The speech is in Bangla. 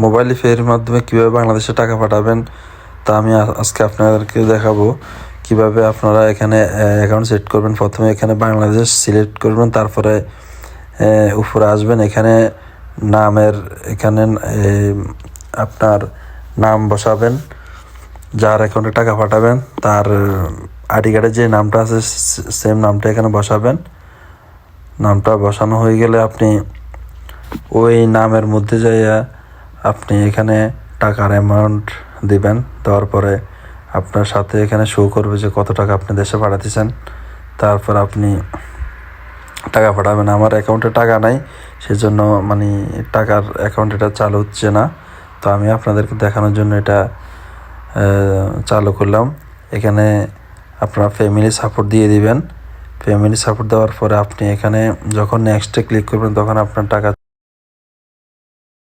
মোবাইল পের মাধ্যমে কীভাবে বাংলাদেশে টাকা পাঠাবেন তা আমি আজকে আপনাদেরকে দেখাবো। কিভাবে আপনারা এখানে অ্যাকাউন্ট সেট করবেন। প্রথমে এখানে বাংলাদেশ সিলেক্ট করবেন, তারপরে উপরে আসবেন, এখানে নামের এখানে আপনার নাম বসাবেন, যার অ্যাকাউন্টে টাকা পাঠাবেন তার আইডি কার্ডে যে নামটা আছে সেম নামটা এখানে বসাবেন। নামটা বসানো হয়ে গেলে আপনি ওই নামের মধ্যে যাইয়া আপনি এখানে টাকার অ্যামাউন্ট দিবেন। দেওয়ার পরে আপনার সাথে এখানে শো করবে যে কত টাকা আপনি দেশে পাঠাতেছেন। তারপর আপনি টাকা পাঠাবেন। আমার অ্যাকাউন্টে টাকা নাই, সেজন্য মানে টাকার অ্যাকাউন্ট এটা চালু হচ্ছে না। তো আমি আপনাদেরকে দেখানোর জন্য এটা চালু করলাম। এখানে আপনারা ফ্যামিলি সাপোর্ট দিয়ে দিবেন। ফ্যামিলি সাপোর্ট দেওয়ার পরে আপনি এখানে যখন নেক্সটে ক্লিক করবেন তখন আপনার টাকা